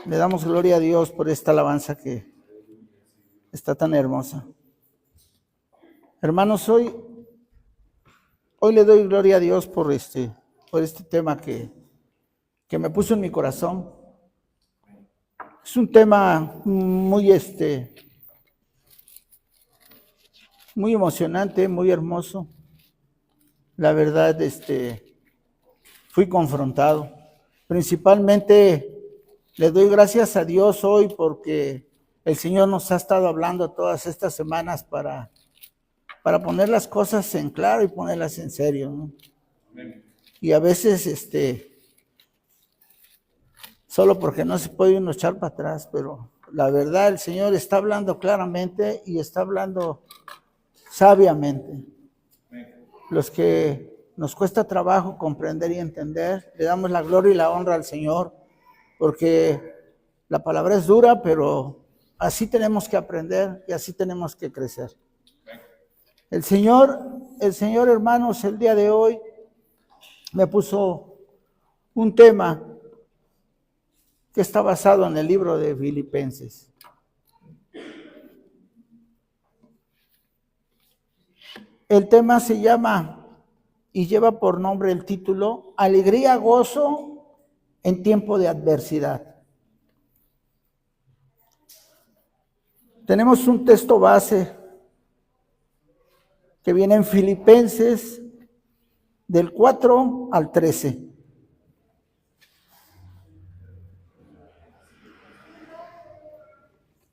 Le damos gloria a Dios por esta alabanza que está tan hermosa. Hermanos, hoy le doy gloria a Dios por este tema que me puso en mi corazón. Es un tema muy muy emocionante, muy hermoso. La verdad, fui confrontado. Principalmente le doy gracias a Dios hoy porque el Señor nos ha estado hablando todas estas semanas para poner las cosas en claro y ponerlas en serio, ¿no? Y a veces, solo porque no se puede uno echar para atrás, pero la verdad el Señor está hablando claramente y está hablando sabiamente. Los que nos cuesta trabajo comprender y entender, le damos la gloria y la honra al Señor, porque la palabra es dura, pero así tenemos que aprender y así tenemos que crecer. El Señor, hermanos, el día de hoy me puso un tema que está basado en el libro de Filipenses. El tema se llama y lleva por nombre el título Alegría, gozo en tiempo de adversidad. Tenemos un texto base que viene en Filipenses del 4 al 13.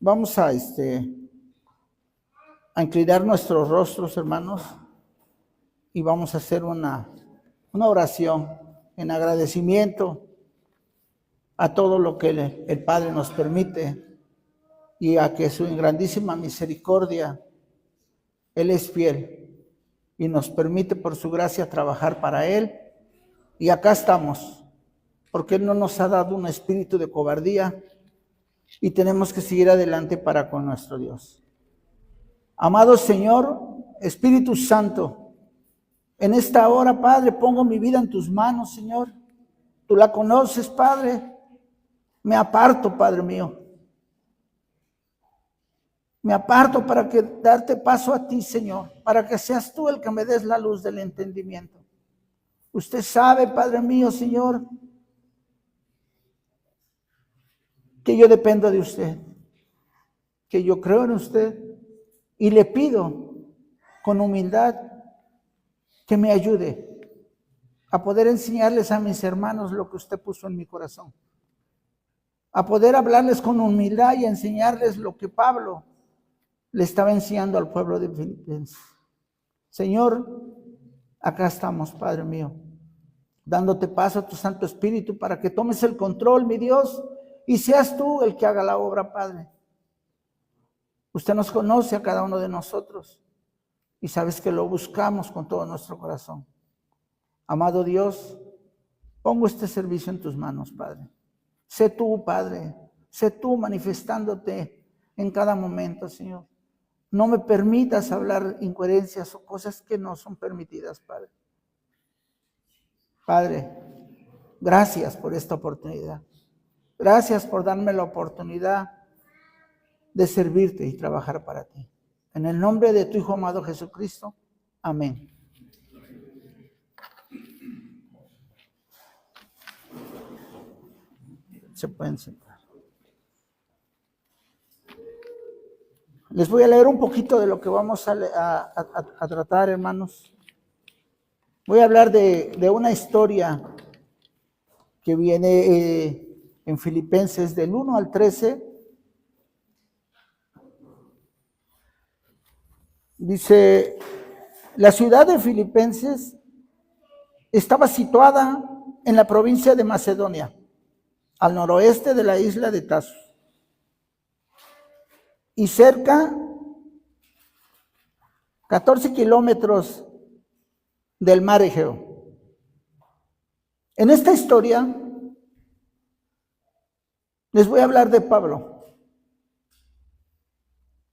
Vamos a inclinar nuestros rostros, hermanos, y vamos a hacer una oración en agradecimiento a todo lo que el Padre nos permite y a que su grandísima misericordia, Él es fiel y nos permite por su gracia trabajar para Él. Y acá estamos, porque Él no nos ha dado un espíritu de cobardía y tenemos que seguir adelante para con nuestro Dios. Amado Señor, Espíritu Santo, en esta hora, Padre, pongo mi vida en tus manos, Señor. Tú la conoces, Padre. Me aparto, Padre mío. Me aparto para darte paso a ti, Señor, para que seas tú el que me des la luz del entendimiento. Usted sabe, Padre mío, Señor, que yo dependo de usted, que yo creo en usted y le pido con humildad que me ayude a poder enseñarles a mis hermanos lo que usted puso en mi corazón, a poder hablarles con humildad y enseñarles lo que Pablo le estaba enseñando al pueblo de Filipenses. Señor, acá estamos, Padre mío, dándote paso a tu Santo Espíritu para que tomes el control, mi Dios, y seas tú el que haga la obra, Padre. Usted nos conoce a cada uno de nosotros y sabes que lo buscamos con todo nuestro corazón. Amado Dios, pongo este servicio en tus manos, Padre. Sé tú, Padre, sé tú manifestándote en cada momento, Señor. No me permitas hablar incoherencias o cosas que no son permitidas, Padre. Padre, gracias por esta oportunidad. Gracias por darme la oportunidad de servirte y trabajar para ti. En el nombre de tu Hijo amado Jesucristo. Amén. Se pueden sentar. Les voy a leer un poquito de lo que vamos a tratar, hermanos. Voy a hablar de una historia que viene en Filipenses del 1 al 13. Dice, la ciudad de Filipenses estaba situada en la provincia de Macedonia, al noroeste de la isla de Tasos, y cerca 14 kilómetros del mar Egeo. En esta historia les voy a hablar de Pablo.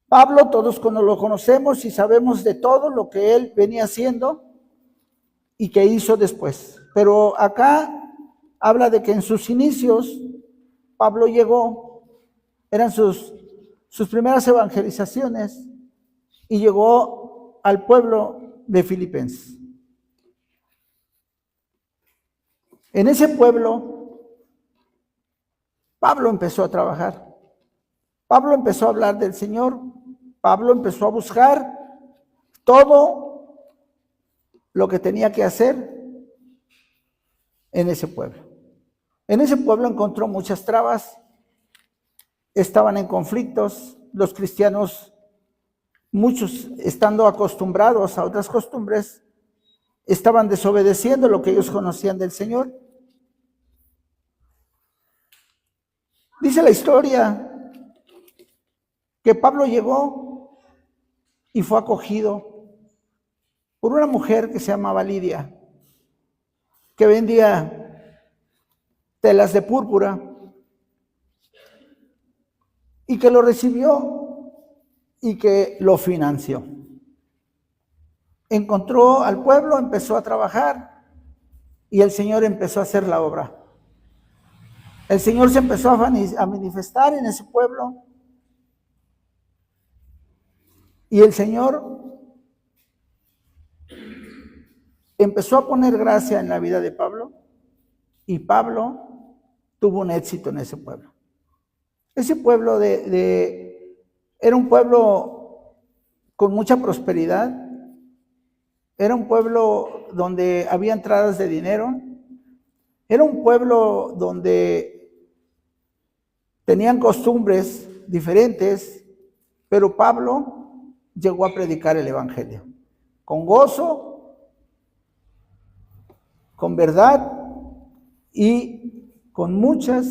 Pablo, todos lo conocemos y sabemos de todo lo que él venía haciendo y que hizo después. Pero acá habla de que en sus inicios Pablo llegó, eran sus primeras evangelizaciones, y llegó al pueblo de Filipenses. En ese pueblo, Pablo empezó a trabajar. Pablo empezó a hablar del Señor. Pablo empezó a buscar todo lo que tenía que hacer en ese pueblo. En ese pueblo encontró muchas trabas. Estaban en conflictos. Los cristianos, muchos estando acostumbrados a otras costumbres, estaban desobedeciendo lo que ellos conocían del Señor. Dice la historia que Pablo llegó y fue acogido por una mujer que se llamaba Lidia, que vendía telas de púrpura y que lo recibió y que lo financió. Encontró al pueblo, empezó a trabajar y el Señor empezó a hacer la obra. El Señor se empezó a manifestar en ese pueblo y el Señor empezó a poner gracia en la vida de Pablo y Pablo tuvo un éxito en ese pueblo. Ese pueblo era un pueblo con mucha prosperidad, era un pueblo donde había entradas de dinero, era un pueblo donde tenían costumbres diferentes, pero Pablo llegó a predicar el evangelio con gozo, con verdad y con muchas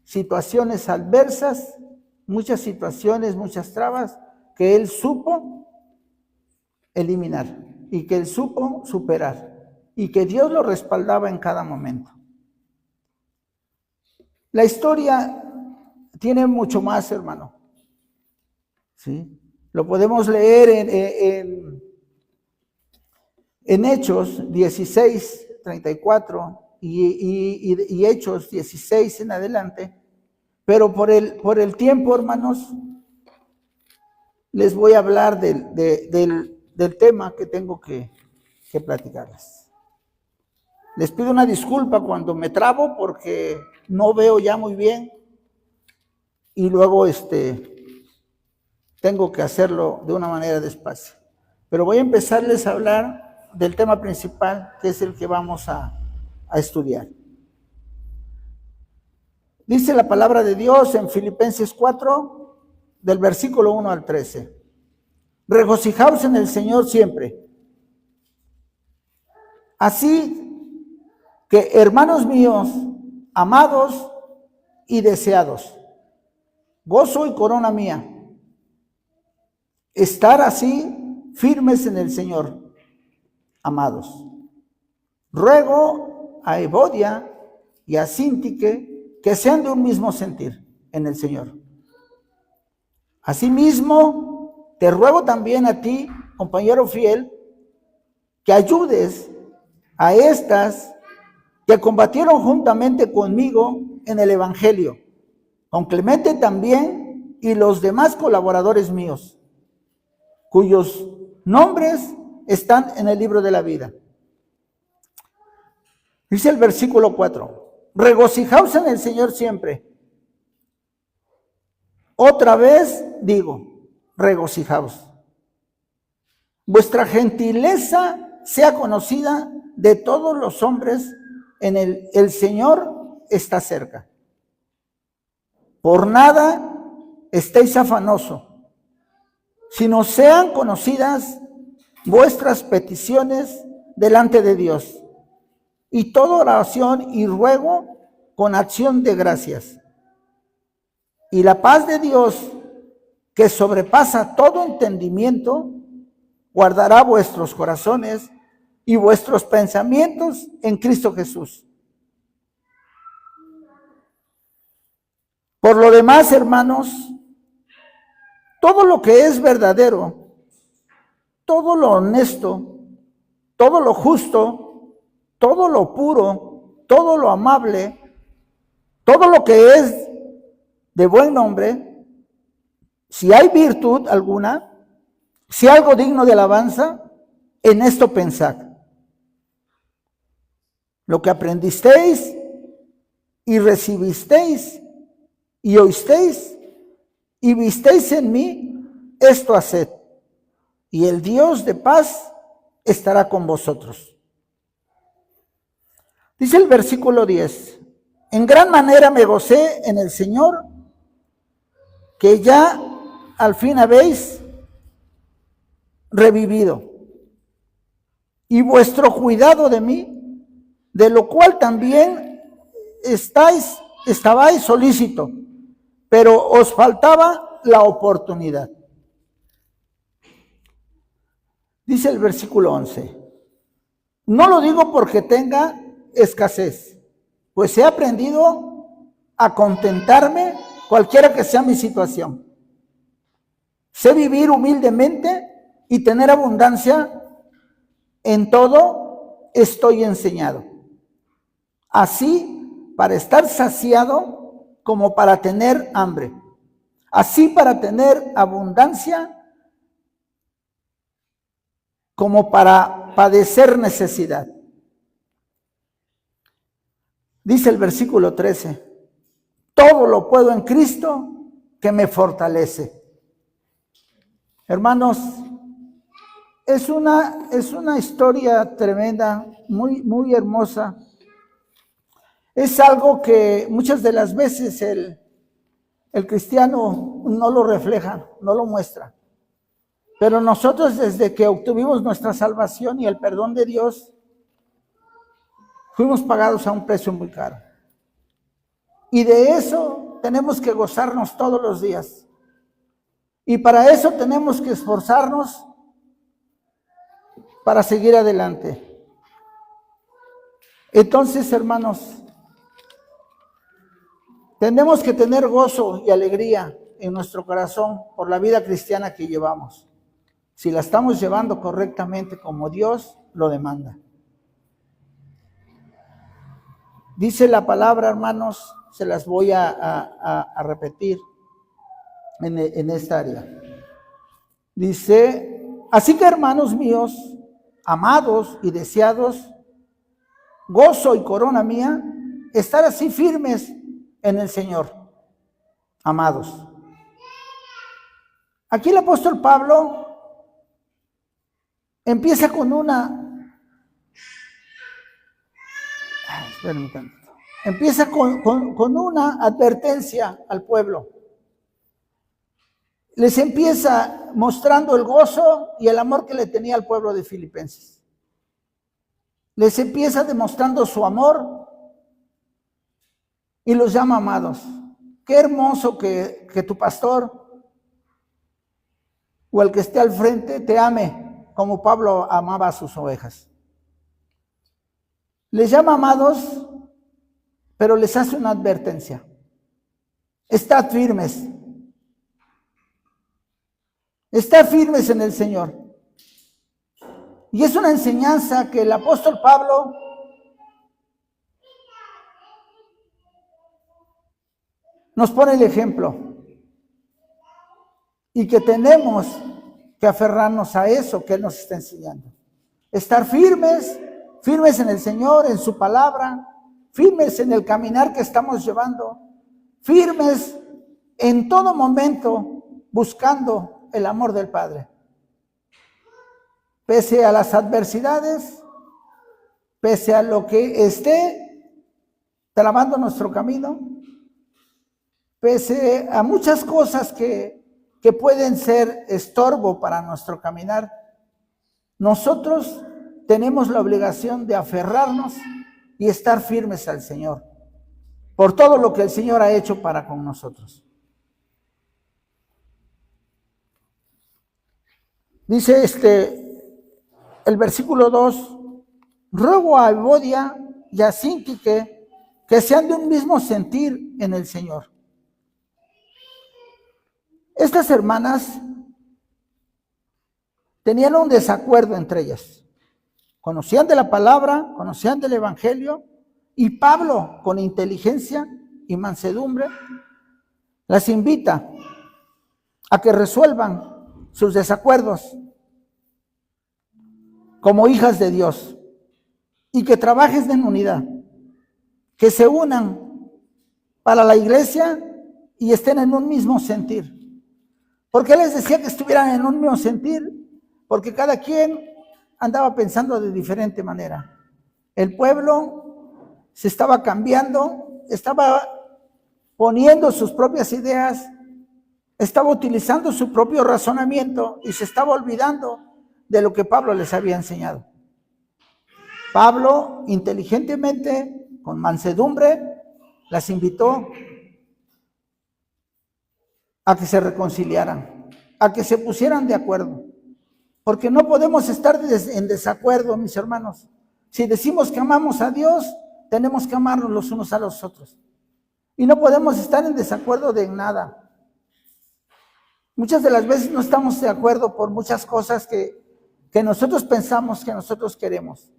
situaciones adversas, muchas situaciones, muchas trabas que él supo eliminar y que él supo superar y que Dios lo respaldaba en cada momento. La historia tiene mucho más, hermano. ¿Sí? Lo podemos leer en Hechos 16, 34 y Hechos 16 en adelante. Pero por el tiempo, hermanos, les voy a hablar del tema que tengo que platicarles. Les pido una disculpa cuando me trabo porque no veo ya muy bien y luego tengo que hacerlo de una manera despacio. Pero voy a empezarles a hablar del tema principal, que es el que vamos a estudiar. Dice la palabra de Dios en Filipenses 4, del versículo 1 al 13. Regocijaos en el Señor siempre. Así que, hermanos míos, amados y deseados, gozo y corona mía, estar así firmes en el Señor, amados. Ruego a Evodia y a Síntique que sean de un mismo sentir en el Señor. Asimismo, te ruego también a ti, compañero fiel, que ayudes a estas que combatieron juntamente conmigo en el Evangelio, con Clemente también y los demás colaboradores míos, cuyos nombres están en el libro de la vida. Dice el versículo 4, regocijaos en el Señor siempre. Otra vez digo, regocijaos. Vuestra gentileza sea conocida de todos los hombres, el Señor está cerca. Por nada estéis afanosos, sino sean conocidas vuestras peticiones delante de Dios, y toda oración y ruego con acción de gracias. Y la paz de Dios, que sobrepasa todo entendimiento, guardará vuestros corazones y vuestros pensamientos en Cristo Jesús. Por lo demás, hermanos, todo lo que es verdadero, todo lo honesto, todo lo justo, todo lo puro, todo lo amable, todo lo que es de buen nombre, si hay virtud alguna, si algo digno de alabanza, en esto pensad. Lo que aprendisteis y recibisteis y oísteis y visteis en mí, esto haced, y el Dios de paz estará con vosotros. Dice el versículo 10, en gran manera me gocé en el Señor, que ya al fin habéis revivido, y vuestro cuidado de mí, de lo cual también estabais solícito, pero os faltaba la oportunidad. Dice el versículo 11, no lo digo porque tenga escasez, pues he aprendido a contentarme cualquiera que sea mi situación. Sé vivir humildemente y tener abundancia. En todo estoy enseñado, así para estar saciado como para tener hambre, así para tener abundancia como para padecer necesidad. Dice el versículo 13, todo lo puedo en Cristo que me fortalece. Hermanos, es una historia tremenda, muy hermosa. Es algo que muchas de las veces el cristiano no lo refleja, no lo muestra. Pero nosotros, desde que obtuvimos nuestra salvación y el perdón de Dios, fuimos pagados a un precio muy caro. Y de eso tenemos que gozarnos todos los días. Y para eso tenemos que esforzarnos para seguir adelante. Entonces, hermanos, tenemos que tener gozo y alegría en nuestro corazón por la vida cristiana que llevamos, si la estamos llevando correctamente como Dios lo demanda. Dice la palabra, hermanos, se las voy a repetir en esta área. Dice, así que hermanos míos, amados y deseados, gozo y corona mía, estar así firmes en el Señor, amados. Aquí el apóstol Pablo empieza con una advertencia al pueblo. Les empieza mostrando el gozo y el amor que le tenía al pueblo de Filipenses. Les empieza demostrando su amor y los llama amados. Qué hermoso que tu pastor o el que esté al frente te ame como Pablo amaba a sus ovejas. Les llama amados, pero les hace una advertencia. Estad firmes. Estad firmes en el Señor. Y es una enseñanza que el apóstol Pablo nos pone el ejemplo. Y que tenemos que aferrarnos a eso que Él nos está enseñando. Estar firmes en el Señor, en su palabra, firmes en el caminar que estamos llevando, firmes en todo momento buscando el amor del Padre. Pese a las adversidades, pese a lo que esté trabando nuestro camino, pese a muchas cosas que pueden ser estorbo para nuestro caminar, nosotros tenemos la obligación de aferrarnos y estar firmes al Señor, por todo lo que el Señor ha hecho para con nosotros. Dice el versículo 2, ruego a Evodia y a Síntique que sean de un mismo sentir en el Señor. Estas hermanas tenían un desacuerdo entre ellas. Conocían de la palabra, conocían del evangelio, y Pablo, con inteligencia, y mansedumbre, las invita a que resuelvan sus desacuerdos como hijas de Dios y que trabajen en unidad, que se unan para la iglesia y estén en un mismo sentir. ¿Por qué les decía que estuvieran en un mismo sentir? Porque cada quien andaba pensando de diferente manera. El pueblo se estaba cambiando, estaba poniendo sus propias ideas, estaba utilizando su propio razonamiento y se estaba olvidando de lo que Pablo les había enseñado. Pablo, inteligentemente, con mansedumbre, las invitó a que se reconciliaran, a que se pusieran de acuerdo. Porque no podemos estar en desacuerdo, mis hermanos. Si decimos que amamos a Dios, tenemos que amarnos los unos a los otros. Y no podemos estar en desacuerdo de nada. Muchas de las veces no estamos de acuerdo por muchas cosas que nosotros pensamos, que nosotros queremos.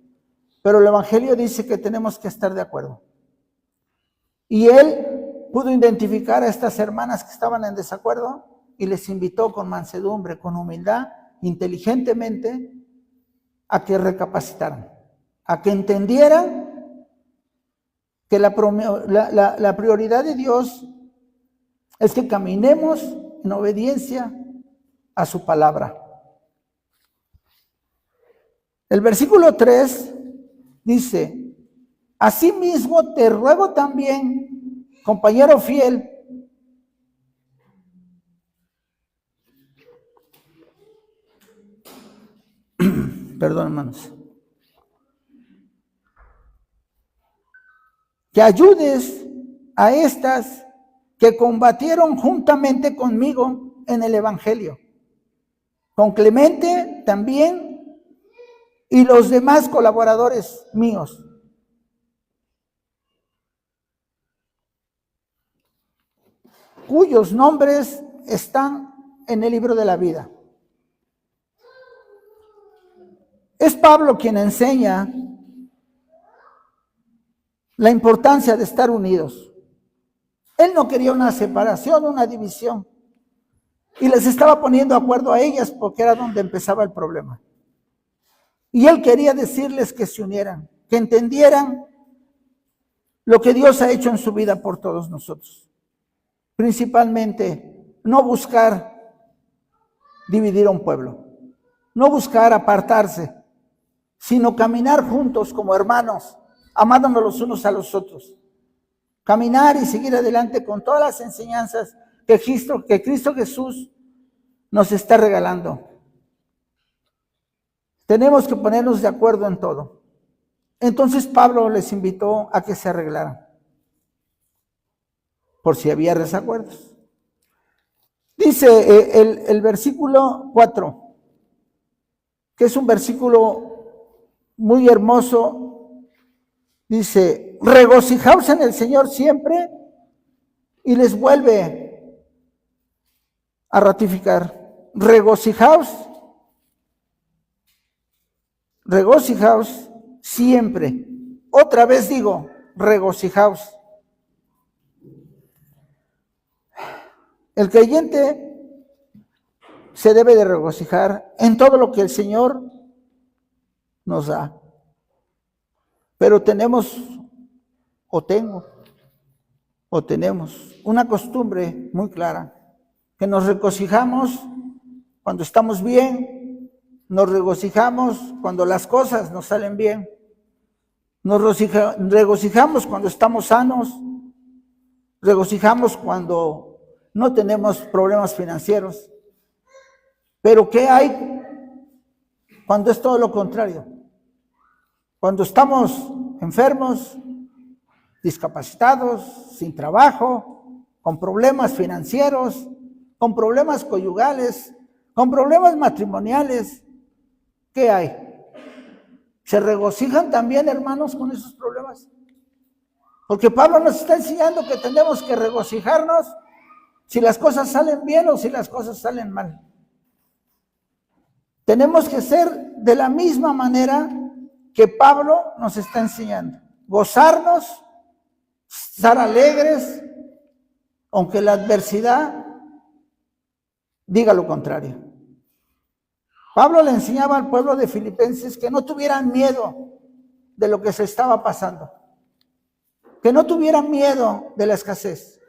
Pero el Evangelio dice que tenemos que estar de acuerdo. Y él pudo identificar a estas hermanas que estaban en desacuerdo y les invitó con mansedumbre, con humildad, inteligentemente, a que recapacitaran, a que entendieran que la prioridad de Dios es que caminemos en obediencia a su palabra. El versículo 3 dice: asimismo te ruego también, compañero fiel, perdón, hermanos, que ayudes a estas que combatieron juntamente conmigo en el Evangelio, con Clemente también y los demás colaboradores míos. Cuyos nombres están en el libro de la vida. Es Pablo quien enseña la importancia de estar unidos. Él no quería una separación, una división. Y les estaba poniendo de acuerdo a ellas porque era donde empezaba el problema. Y él quería decirles que se unieran, que entendieran lo que Dios ha hecho en su vida por todos nosotros. Principalmente, no buscar dividir a un pueblo, no buscar apartarse, sino caminar juntos como hermanos, amándonos los unos a los otros. Caminar y seguir adelante con todas las enseñanzas que Cristo Jesús nos está regalando. Tenemos que ponernos de acuerdo en todo. Entonces Pablo les invitó a que se arreglaran, por si había desacuerdos. Dice el versículo 4, que es un versículo muy hermoso. Dice: regocijaos en el Señor siempre, y les vuelve a ratificar: regocijaos siempre. Otra vez digo, regocijaos. El creyente se debe de regocijar en todo lo que el Señor nos da. Pero tenemos una costumbre muy clara, que nos regocijamos cuando estamos bien, nos regocijamos cuando las cosas nos salen bien, nos regocijamos cuando estamos sanos, regocijamos cuando no tenemos problemas financieros. Pero ¿qué hay cuando es todo lo contrario? Cuando estamos enfermos, discapacitados, sin trabajo, con problemas financieros, con problemas conyugales, con problemas matrimoniales. ¿Qué hay? ¿Se regocijan también, hermanos, con esos problemas? Porque Pablo nos está enseñando que tenemos que regocijarnos si las cosas salen bien o si las cosas salen mal. Tenemos que ser de la misma manera que Pablo nos está enseñando. Gozarnos estar alegres, aunque la adversidad diga lo contrario. Pablo le enseñaba al pueblo de Filipenses que no tuvieran miedo de lo que se estaba pasando, que no tuvieran miedo de la escasez,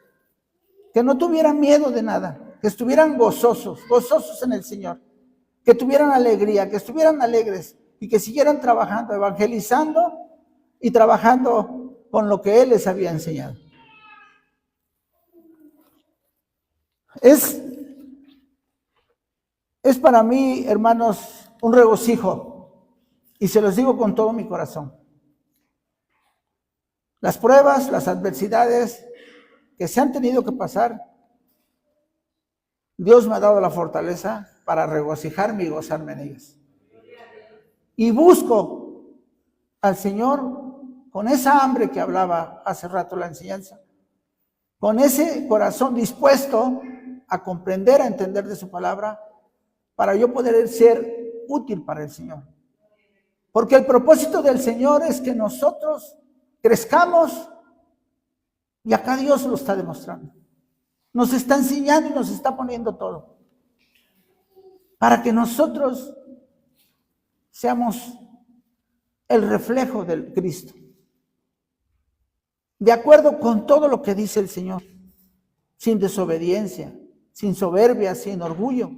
que no tuvieran miedo de nada, que estuvieran gozosos en el Señor, que tuvieran alegría, que estuvieran alegres y que siguieran trabajando, evangelizando y trabajando con lo que Él les había enseñado. Es para mí, hermanos, un regocijo, y se los digo con todo mi corazón. Las pruebas, las adversidades que se han tenido que pasar, Dios me ha dado la fortaleza para regocijarme y gozarme en ellas. Y busco al Señor con esa hambre que hablaba hace rato la enseñanza, con ese corazón dispuesto a comprender, a entender de su palabra, para yo poder ser útil para el Señor. Porque el propósito del Señor es que nosotros crezcamos, y acá Dios lo está demostrando. Nos está enseñando y nos está poniendo todo, para que nosotros seamos el reflejo del Cristo, de acuerdo con todo lo que dice el Señor, sin desobediencia, sin soberbia, sin orgullo,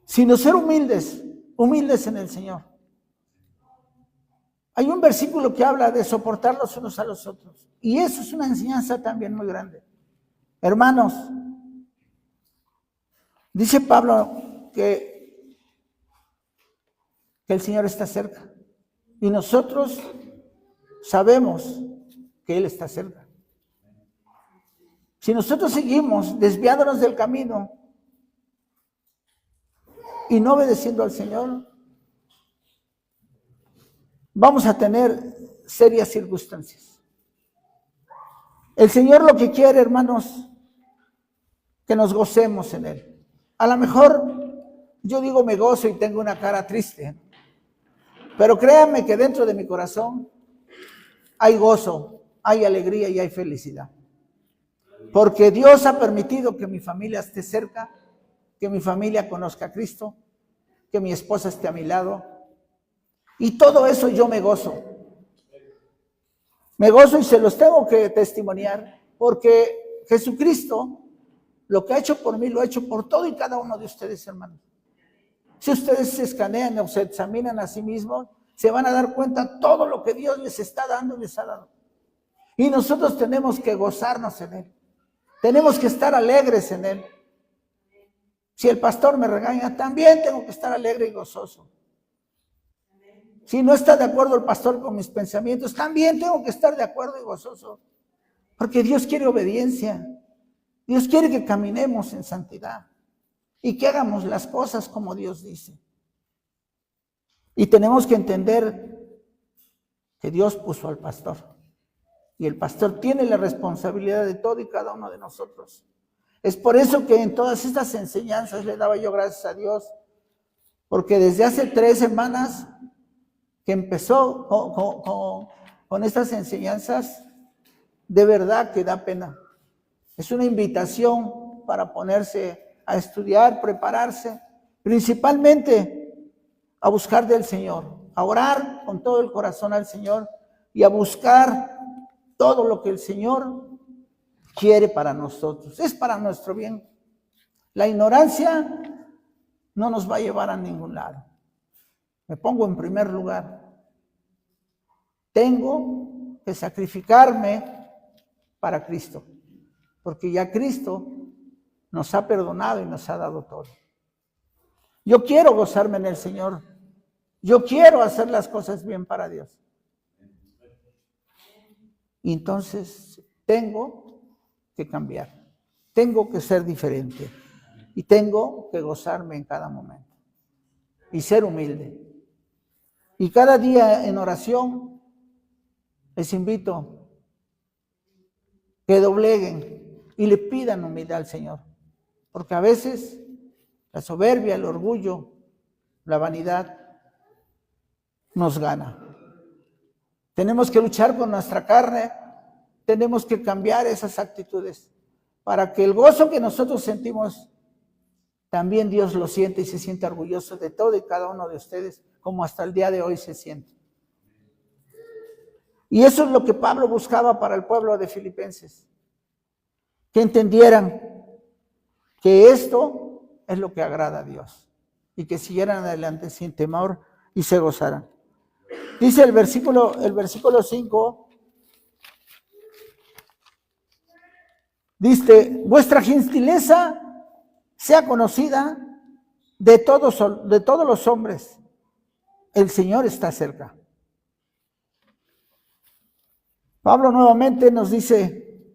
sino ser humildes en el Señor. Hay un versículo que habla de soportar los unos a los otros, y eso es una enseñanza también muy grande. Hermanos, dice Pablo que el Señor está cerca, y nosotros sabemos que Él está cerca. Si nosotros seguimos desviándonos del camino y no obedeciendo al Señor, vamos a tener serias circunstancias. El Señor lo que quiere, hermanos, que nos gocemos en Él. A lo mejor yo digo me gozo y tengo una cara triste, pero créanme que dentro de mi corazón hay gozo, hay alegría y hay felicidad. Porque Dios ha permitido que mi familia esté cerca, que mi familia conozca a Cristo, que mi esposa esté a mi lado. Y todo eso yo me gozo. Me gozo y se los tengo que testimoniar, porque Jesucristo lo que ha hecho por mí lo ha hecho por todo y cada uno de ustedes, hermanos. Si ustedes se escanean o se examinan a sí mismos, se van a dar cuenta todo lo que Dios les está dando y les ha dado. Y nosotros tenemos que gozarnos en Él. Tenemos que estar alegres en Él. Si el pastor me regaña, también tengo que estar alegre y gozoso. Si no está de acuerdo el pastor con mis pensamientos, también tengo que estar de acuerdo y gozoso. Porque Dios quiere obediencia. Dios quiere que caminemos en santidad y que hagamos las cosas como Dios dice. Y tenemos que entender que Dios puso al pastor. Y el pastor tiene la responsabilidad de todo y cada uno de nosotros. Es por eso que en todas estas enseñanzas le daba yo gracias a Dios. Porque desde hace 3 semanas que empezó con estas enseñanzas, de verdad que da pena. Es una invitación para ponerse a estudiar, prepararse, principalmente a buscar del Señor, a orar con todo el corazón al Señor y a buscar todo lo que el Señor quiere para nosotros. Es para nuestro bien. La ignorancia no nos va a llevar a ningún lado. Me pongo en primer lugar. Tengo que sacrificarme para Cristo, porque ya Cristo nos ha perdonado y nos ha dado todo. Yo quiero gozarme en el Señor. Yo quiero hacer las cosas bien para Dios. Y entonces tengo que cambiar. Tengo que ser diferente. Y tengo que gozarme en cada momento. Y ser humilde. Y cada día en oración les invito que dobleguen y le pidan humildad al Señor. Porque a veces la soberbia, el orgullo, la vanidad nos gana. Tenemos que luchar con nuestra carne, tenemos que cambiar esas actitudes para que el gozo que nosotros sentimos, también Dios lo siente y se siente orgulloso de todo y cada uno de ustedes, como hasta el día de hoy se siente. Y eso es lo que Pablo buscaba para el pueblo de Filipenses, que entendieran que esto es lo que agrada a Dios y que siguieran adelante sin temor y se gozaran. Dice el versículo 5, dice, vuestra gentileza sea conocida de todos los hombres. El Señor está cerca. Pablo nuevamente nos dice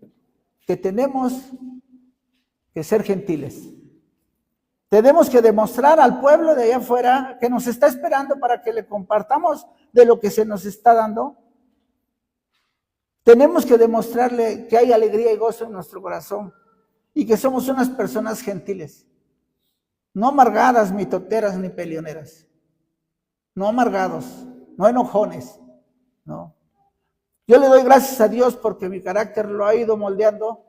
que tenemos que ser gentiles. Tenemos que demostrar al pueblo de allá afuera que nos está esperando para que le compartamos de lo que se nos está dando. Tenemos que demostrarle que hay alegría y gozo en nuestro corazón y que somos unas personas gentiles, no amargadas, ni toteras, ni peleoneras, no amargados, no enojones, no. Yo le doy gracias a Dios porque mi carácter lo ha ido moldeando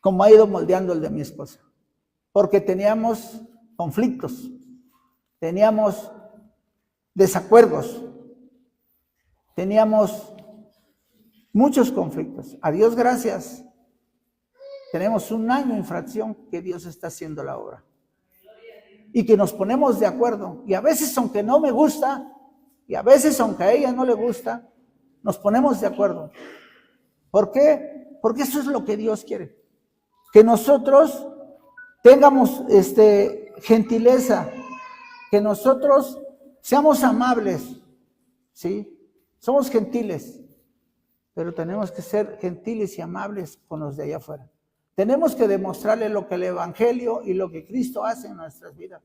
como ha ido moldeando el de mi esposa, porque teníamos conflictos, teníamos desacuerdos, teníamos muchos conflictos. A Dios gracias. Tenemos un año de infracción que Dios está haciendo la obra. Y que nos ponemos de acuerdo. Y a veces, aunque no me gusta, y a veces, aunque a ella no le gusta, nos ponemos de acuerdo. ¿Por qué? Porque eso es lo que Dios quiere. Que nosotros tengamos gentileza, que nosotros seamos amables, ¿sí? Somos gentiles, pero tenemos que ser gentiles y amables con los de allá afuera. Tenemos que demostrarle lo que el Evangelio y lo que Cristo hace en nuestras vidas.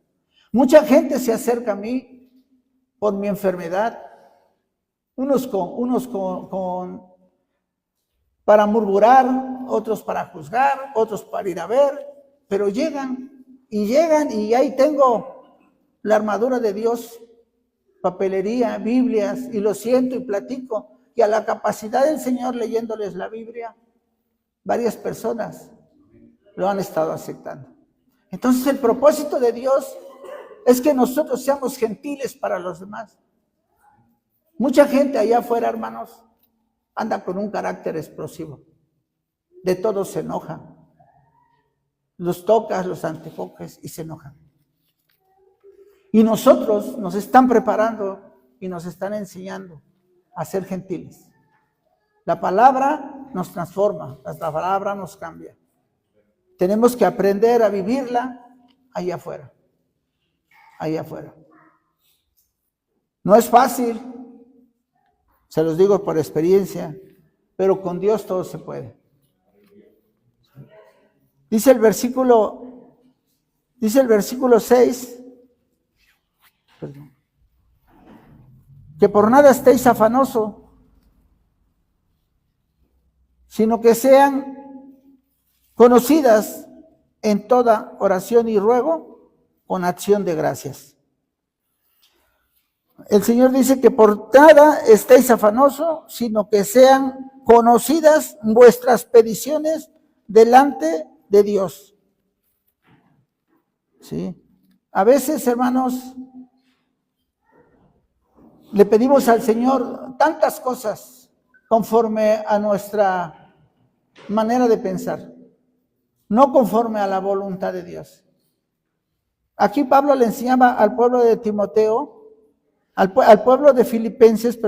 Mucha gente se acerca a mí por mi enfermedad, unos para murmurar, otros para juzgar, otros para ir a ver, pero llegan y ahí tengo la armadura de Dios, papelería, Biblias, y lo siento y platico, y a la capacidad del Señor leyéndoles la Biblia, varias personas lo han estado aceptando. Entonces el propósito de Dios es que nosotros seamos gentiles para los demás. Mucha gente allá afuera, hermanos, anda con un carácter explosivo. De todos se enojan. Los tocas, los antefocas y se enojan. Y nosotros nos están preparando y nos están enseñando a ser gentiles. La palabra nos transforma, la palabra nos cambia. Tenemos que aprender a vivirla allá afuera. Allá afuera. No es fácil, se los digo por experiencia, pero con Dios todo se puede. Dice el versículo 6, que por nada estéis afanosos, sino que sean conocidas en toda oración y ruego con acción de gracias. El Señor dice que por nada estéis afanosos, sino que sean conocidas vuestras peticiones delante de Dios. ¿Sí? A veces, hermanos, le pedimos al Señor tantas cosas conforme a nuestra manera de pensar, no conforme a la voluntad de Dios. Aquí Pablo le enseñaba al pueblo de Timoteo, al pueblo de Filipenses,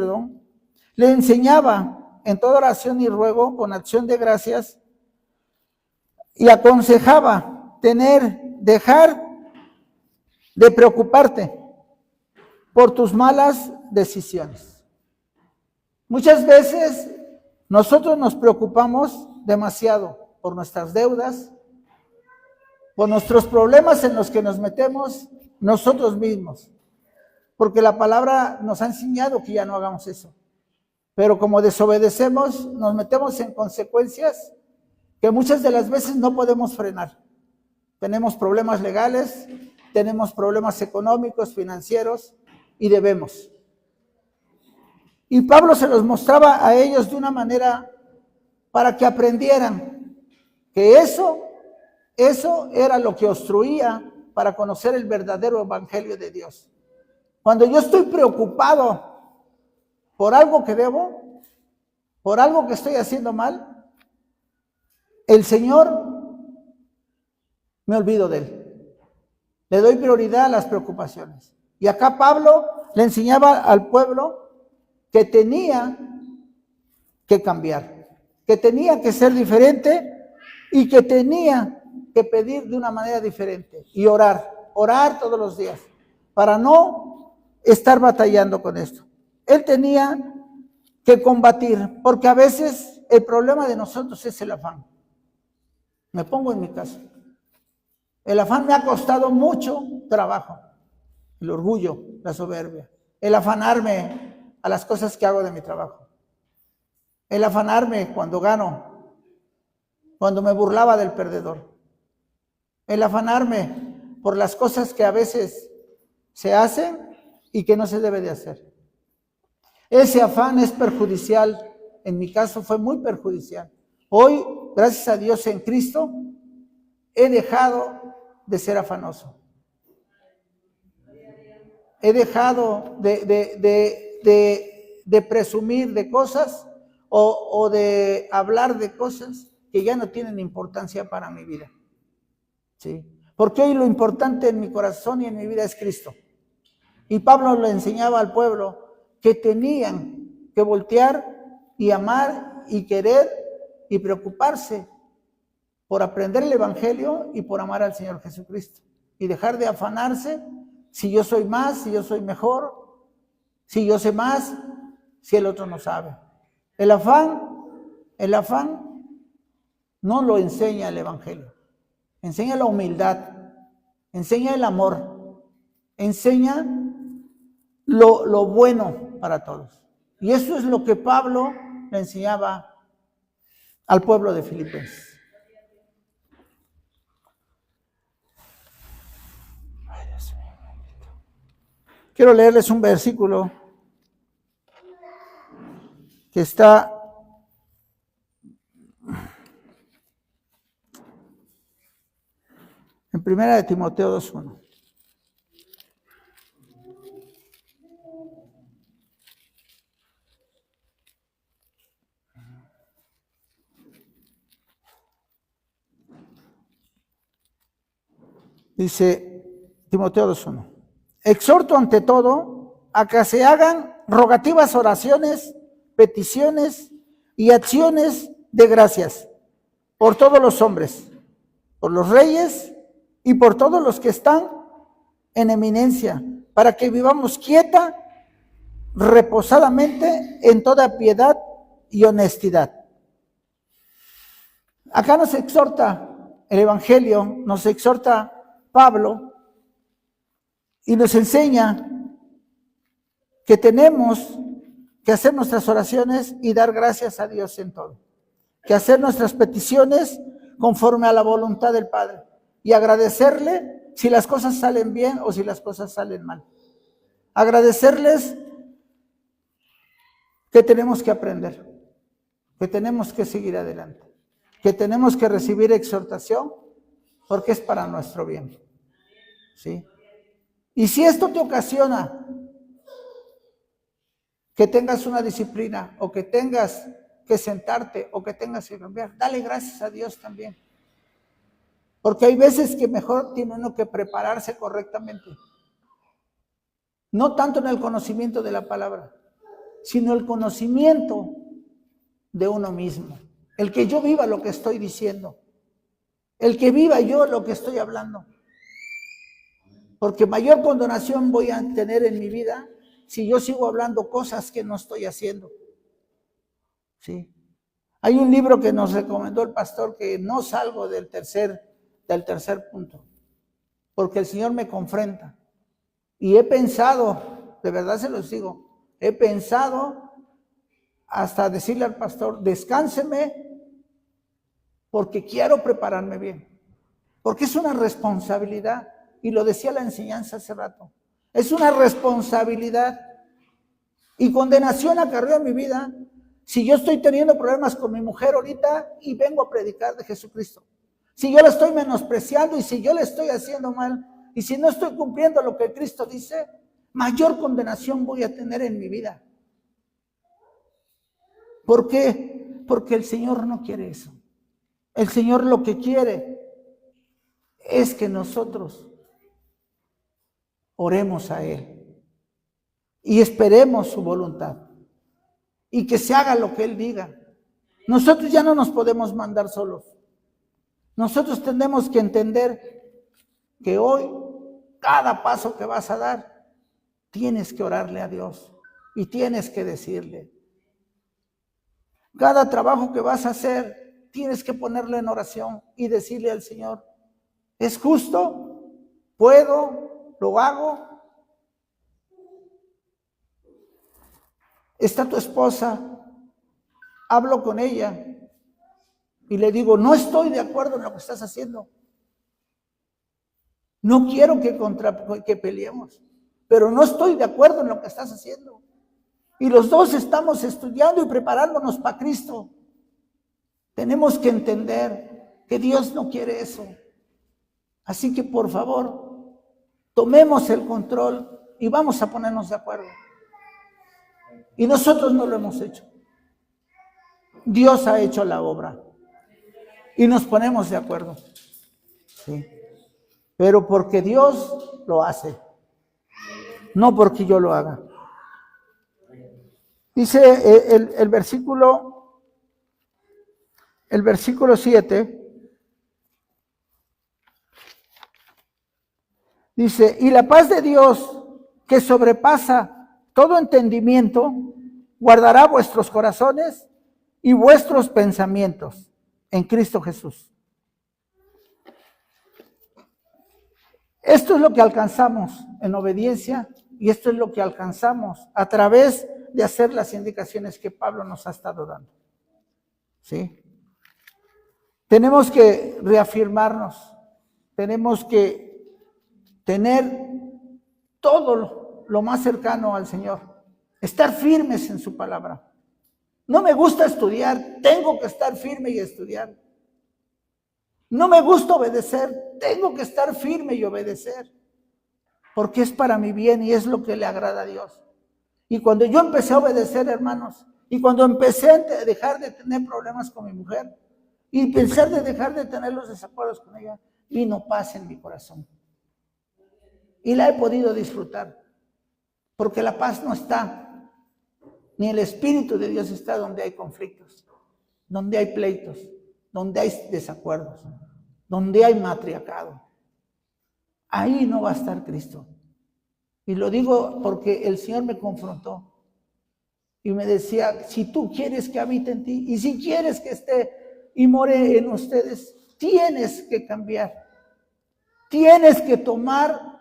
le enseñaba en toda oración y ruego con acción de gracias y aconsejaba dejar de preocuparte por tus malas decisiones. Muchas veces nosotros nos preocupamos demasiado por nuestras deudas, por nuestros problemas en los que nos metemos nosotros mismos, porque la palabra nos ha enseñado que ya no hagamos eso. Pero como desobedecemos, nos metemos en consecuencias que muchas de las veces no podemos frenar. Tenemos problemas legales, tenemos problemas económicos, financieros, y debemos. Y Pablo se los mostraba a ellos de una manera para que aprendieran que eso era lo que obstruía para conocer el verdadero evangelio de Dios. Cuando yo estoy preocupado por algo que debo, por algo que estoy haciendo mal, el Señor, me olvido de Él. Le doy prioridad a las preocupaciones. Y acá Pablo le enseñaba al pueblo que tenía que cambiar, que tenía que ser diferente y que tenía que pedir de una manera diferente y orar todos los días para no estar batallando con esto. Él tenía que combatir, porque a veces el problema de nosotros es el afán. Me pongo en mi caso. El afán me ha costado mucho trabajo, el orgullo, la soberbia, el afanarme a las cosas que hago de mi trabajo, el afanarme cuando gano, cuando me burlaba del perdedor, el afanarme por las cosas que a veces se hacen y que no se debe de hacer. Ese afán es perjudicial, en mi caso fue muy perjudicial. Hoy, gracias a Dios en Cristo, he dejado de ser afanoso. He dejado de presumir de cosas o de hablar de cosas que ya no tienen importancia para mi vida. ¿Sí? Porque hoy lo importante en mi corazón y en mi vida es Cristo. Y Pablo le enseñaba al pueblo que tenían que voltear y amar y querer y preocuparse por aprender el evangelio y por amar al Señor Jesucristo. Y dejar de afanarse si yo soy más, si yo soy mejor, si yo sé más, si el otro no sabe. El afán no lo enseña el evangelio. Enseña la humildad, enseña el amor, enseña lo bueno para todos. Y eso es lo que Pablo le enseñaba al pueblo de Filipenses. Quiero leerles un versículo que está en 1 Timoteo 2:1. Dice Timoteo 2:1. Exhorto ante todo a que se hagan rogativas oraciones, peticiones y acciones de gracias por todos los hombres, por los reyes y por todos los que están en eminencia, para que vivamos quieta, reposadamente en toda piedad y honestidad. Acá nos exhorta el Evangelio, nos exhorta Pablo y nos enseña que tenemos que hacer nuestras oraciones y dar gracias a Dios en todo, que hacer nuestras peticiones conforme a la voluntad del Padre y agradecerle si las cosas salen bien o si las cosas salen mal. Agradecerles que tenemos que aprender, que tenemos que seguir adelante, que tenemos que recibir exhortación porque es para nuestro bien. ¿Sí? Y si esto te ocasiona que tengas una disciplina o que tengas que sentarte o que tengas que cambiar, dale gracias a Dios también. Porque hay veces que mejor tiene uno que prepararse correctamente. No tanto en el conocimiento de la palabra, sino el conocimiento de uno mismo. El que yo viva lo que estoy diciendo. El que viva yo lo que estoy hablando. Porque mayor condenación voy a tener en mi vida si yo sigo hablando cosas que no estoy haciendo. ¿Sí? Hay un libro que nos recomendó el pastor que no salgo del tercer punto, porque el Señor me confronta. Y he pensado, de verdad se los digo, he pensado hasta decirle al pastor, descánseme porque quiero prepararme bien. Porque es una responsabilidad. Y lo decía la enseñanza hace rato. Es una responsabilidad Y condenación acarrea mi vida si yo estoy teniendo problemas con mi mujer ahorita y vengo a predicar de Jesucristo. Si yo la estoy menospreciando y si yo le estoy haciendo mal y si no estoy cumpliendo lo que Cristo dice, mayor condenación voy a tener en mi vida. ¿Por qué? Porque el Señor no quiere eso. El Señor lo que quiere es que nosotros oremos a Él y esperemos su voluntad y que se haga lo que Él diga. Nosotros ya no nos podemos mandar solos. Nosotros tenemos que entender que hoy, cada paso que vas a dar, tienes que orarle a Dios y tienes que decirle. Cada trabajo que vas a hacer, tienes que ponerlo en oración y decirle al Señor, ¿es justo? ¿Puedo? ¿Lo hago? Está tu esposa, hablo con ella y le digo, no estoy de acuerdo en lo que estás haciendo. No quiero que peleemos, pero no estoy de acuerdo en lo que estás haciendo. Y los dos estamos estudiando y preparándonos para Cristo. Tenemos que entender que Dios no quiere eso. Así que por favor, tomemos el control y vamos a ponernos de acuerdo. Y nosotros no lo hemos hecho. Dios ha hecho la obra. Y nos ponemos de acuerdo. Sí. Pero porque Dios lo hace. No porque yo lo haga. Dice el versículo 7. Dice, y la paz de Dios que sobrepasa todo entendimiento, guardará vuestros corazones y vuestros pensamientos en Cristo Jesús. Esto es lo que alcanzamos en obediencia y esto es lo que alcanzamos a través de hacer las indicaciones que Pablo nos ha estado dando. ¿Sí? Tenemos que reafirmarnos, tenemos que tener todo lo más cercano al Señor, estar firmes en su palabra. No me gusta estudiar, tengo que estar firme y estudiar. No me gusta obedecer, tengo que estar firme y obedecer, porque es para mi bien y es lo que le agrada a Dios. Y cuando yo empecé a obedecer, hermanos, y cuando empecé a dejar de tener problemas con mi mujer, y pensar de dejar de tener los desacuerdos con ella, vino paz en mi corazón. Y la he podido disfrutar, porque la paz no está, ni el Espíritu de Dios está donde hay conflictos, donde hay pleitos, donde hay desacuerdos, donde hay matriarcado. Ahí no va a estar Cristo. Y lo digo porque el Señor me confrontó y me decía, si tú quieres que habite en ti y si quieres que esté y more en ustedes, tienes que cambiar. Tienes que tomar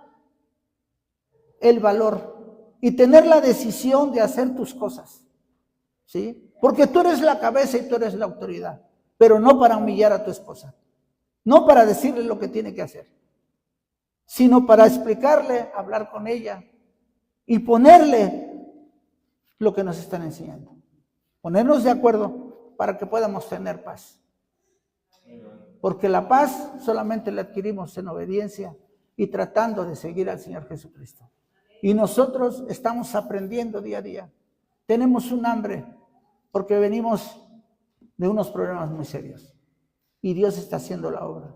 el valor y tener la decisión de hacer tus cosas. ¿Sí? Porque tú eres la cabeza y tú eres la autoridad, pero no para humillar a tu esposa, no para decirle lo que tiene que hacer, sino para explicarle, hablar con ella y ponerle lo que nos están enseñando. Ponernos de acuerdo para que podamos tener paz. Porque la paz solamente la adquirimos en obediencia y tratando de seguir al Señor Jesucristo. Y nosotros estamos aprendiendo día a día. Tenemos un hambre porque venimos de unos problemas muy serios. Y Dios está haciendo la obra.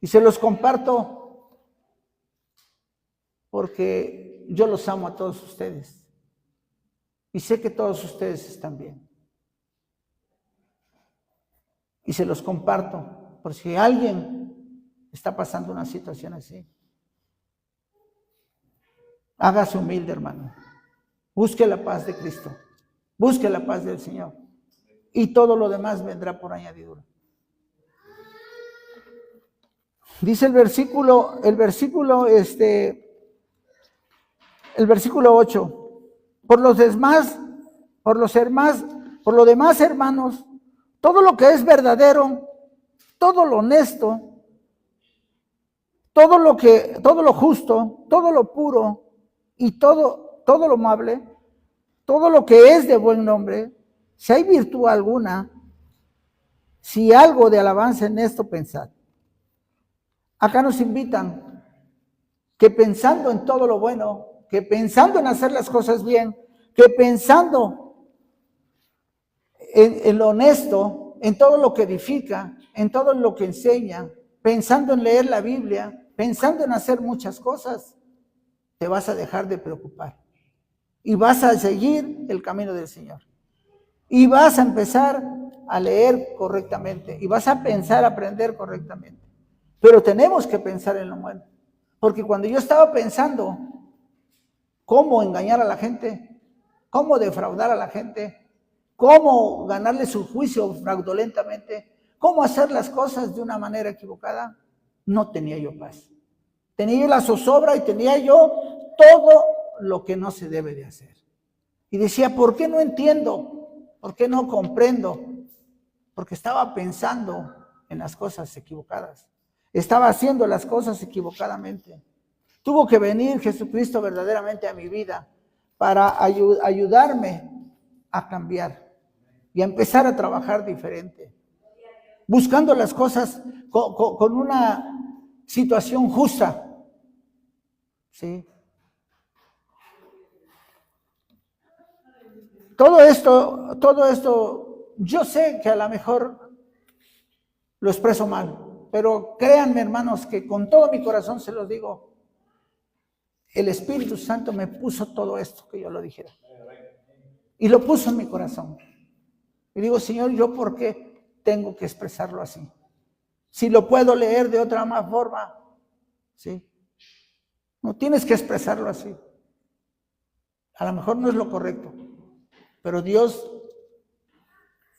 Y se los comparto porque yo los amo a todos ustedes. Y sé que todos ustedes están bien. Y se los comparto por si alguien está pasando una situación así. Hágase humilde, hermano. Busque la paz de Cristo. Busque la paz del Señor. Y todo lo demás vendrá por añadidura. Dice el versículo 8. Por lo demás, hermanos, todo lo que es verdadero, todo lo honesto, todo lo justo, todo lo puro y todo lo amable, todo lo que es de buen nombre, si hay virtud alguna, si algo de alabanza en esto, pensad. Acá nos invitan que pensando en todo lo bueno, que pensando en hacer las cosas bien, que pensando en lo honesto, en todo lo que edifica, en todo lo que enseña, pensando en leer la Biblia, pensando en hacer muchas cosas, te vas a dejar de preocupar y vas a seguir el camino del Señor. Y vas a empezar a leer correctamente y vas a pensar, a aprender correctamente. Pero tenemos que pensar en lo bueno. Porque cuando yo estaba pensando cómo engañar a la gente, cómo defraudar a la gente, cómo ganarle su juicio fraudulentamente, cómo hacer las cosas de una manera equivocada, no tenía yo paz. Tenía yo la zozobra y tenía yo todo lo que no se debe de hacer. Y decía, ¿por qué no entiendo? ¿Por qué no comprendo? Porque estaba pensando en las cosas equivocadas. Estaba haciendo las cosas equivocadamente. Tuvo que venir Jesucristo verdaderamente a mi vida para ayudarme a cambiar y a empezar a trabajar diferente. Buscando las cosas con una situación justa. ¿Sí? Todo esto, yo sé que a lo mejor lo expreso mal, pero créanme, hermanos, que con todo mi corazón se los digo, el Espíritu Santo me puso todo esto que yo lo dijera. Y lo puso en mi corazón. Y digo, Señor, ¿yo por qué tengo que expresarlo así? Si lo puedo leer de otra más forma, ¿sí? No tienes que expresarlo así. A lo mejor no es lo correcto. Pero Dios,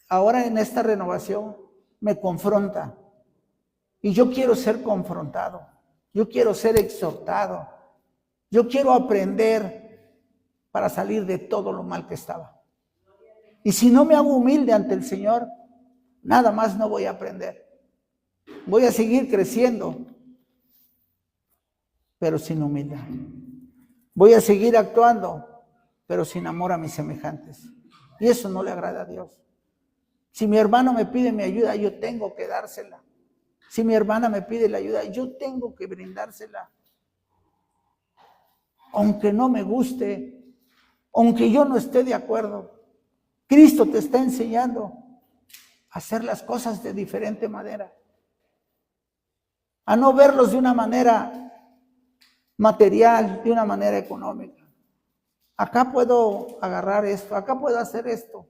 ahora en esta renovación, me confronta. Y yo quiero ser confrontado. Yo quiero ser exhortado. Yo quiero aprender para salir de todo lo mal que estaba. Y si no me hago humilde ante el Señor, nada más no voy a aprender. Voy a seguir creciendo, pero sin humildad. Voy a seguir actuando, pero sin amor a mis semejantes. Y eso no le agrada a Dios. Si mi hermano me pide mi ayuda, yo tengo que dársela. Si mi hermana me pide la ayuda, yo tengo que brindársela. Aunque no me guste, aunque yo no esté de acuerdo, Cristo te está enseñando a hacer las cosas de diferente manera. A no verlos de una manera material, de una manera económica. Acá puedo agarrar esto, acá puedo hacer esto.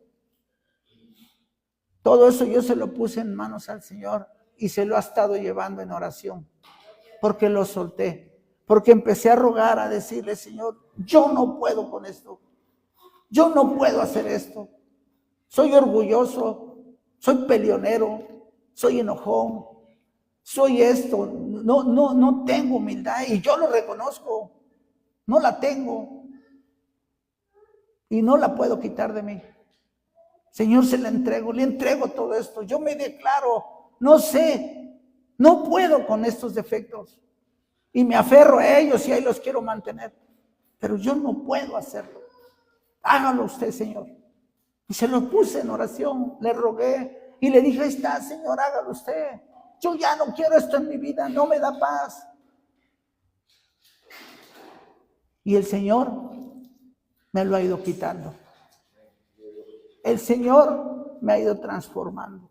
Todo eso yo se lo puse en manos al Señor y se lo ha estado llevando en oración, porque lo solté, porque empecé a rogar, a decirle, Señor, yo no puedo con esto, yo no puedo hacer esto, soy orgulloso, soy peleonero, soy enojón, soy esto, no tengo humildad y yo lo reconozco, no la tengo y no la puedo quitar de mí. Señor, se la entrego, le entrego todo esto. Yo me declaro, no sé, no puedo con estos defectos. Y me aferro a ellos y ahí los quiero mantener. Pero yo no puedo hacerlo. Hágalo usted, Señor. Y se lo puse en oración, le rogué y le dije, ahí está, Señor, hágalo usted. Yo ya no quiero esto en mi vida, no me da paz. Y el Señor me lo ha ido quitando. El Señor me ha ido transformando.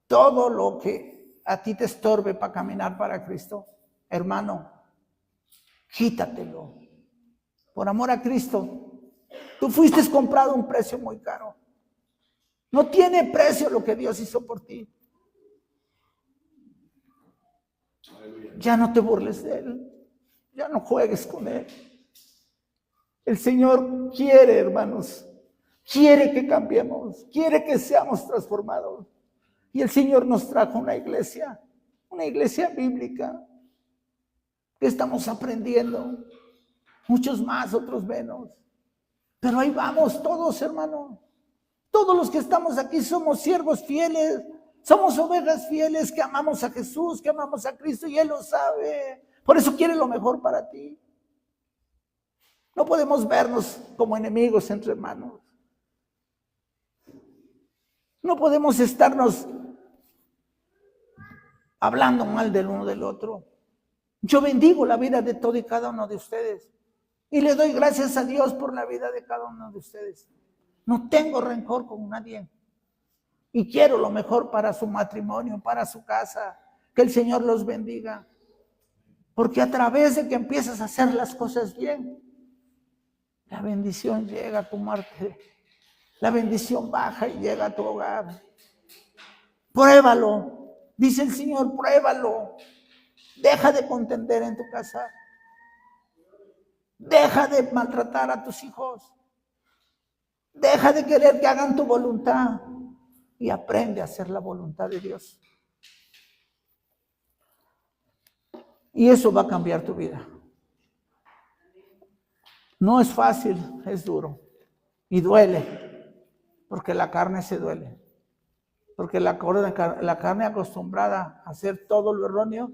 Todo lo que a ti te estorbe para caminar para Cristo, hermano, quítatelo. Por amor a Cristo, tú fuiste comprado a un precio muy caro. No tiene precio lo que Dios hizo por ti. Ya no te burles de Él. Ya no juegues con Él. El Señor quiere, hermanos, quiere que cambiemos, quiere que seamos transformados. Y el Señor nos trajo una iglesia bíblica, que estamos aprendiendo, muchos más, otros menos. Pero ahí vamos todos, hermano. Todos los que estamos aquí somos siervos fieles, somos ovejas fieles que amamos a Jesús, que amamos a Cristo y Él lo sabe. Por eso quiere lo mejor para ti. No podemos vernos como enemigos entre hermanos. No podemos estarnos hablando mal del uno del otro. Yo bendigo la vida de todo y cada uno de ustedes. Y le doy gracias a Dios por la vida de cada uno de ustedes. No tengo rencor con nadie. Y quiero lo mejor para su matrimonio, para su casa. Que el Señor los bendiga. Porque a través de que empiezas a hacer las cosas bien, la bendición llega a tu muerte. La bendición baja y llega a tu hogar. Pruébalo. Dice el Señor, pruébalo. Deja de contender en tu casa. Deja de maltratar a tus hijos. Deja de querer que hagan tu voluntad. Y aprende a hacer la voluntad de Dios. Y eso va a cambiar tu vida. No es fácil, es duro. Y duele. Porque la carne se duele. Porque la carne acostumbrada a hacer todo lo erróneo,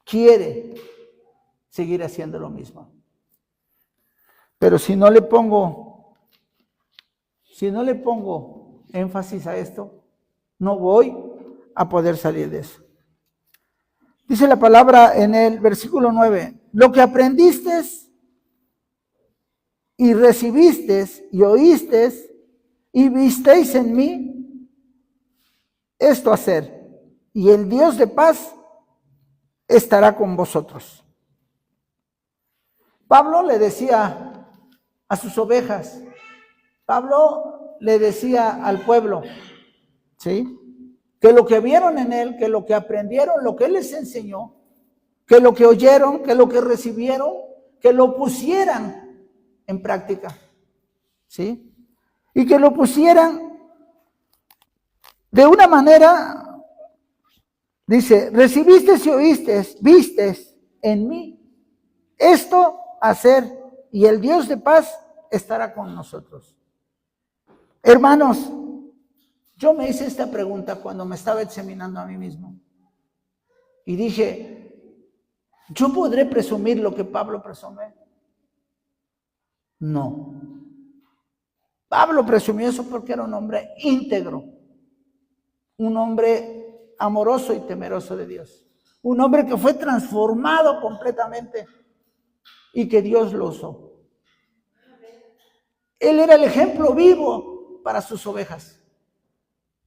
quiere seguir haciendo lo mismo. Pero si no le pongo énfasis a esto, no voy a poder salir de eso. Dice la palabra en el versículo 9, lo que aprendiste y recibiste y oíste y visteis en mí, esto hacer, y el Dios de paz estará con vosotros. Pablo le decía a sus ovejas, Pablo le decía al pueblo, ¿sí?, que lo que vieron en él, que lo que aprendieron, lo que él les enseñó, que lo que oyeron, que lo que recibieron, que lo pusieran en práctica, ¿sí? Y que lo pusieran de una manera, dice, recibiste y oíste, vistes en mí, esto hacer, y el Dios de paz estará con nosotros. Hermanos, yo me hice esta pregunta cuando me estaba examinando a mí mismo. Y dije, ¿yo podré presumir lo que Pablo presume? No. Pablo presumió eso porque era un hombre íntegro, un hombre amoroso y temeroso de Dios, un hombre que fue transformado completamente y que Dios lo usó. Él era el ejemplo vivo para sus ovejas.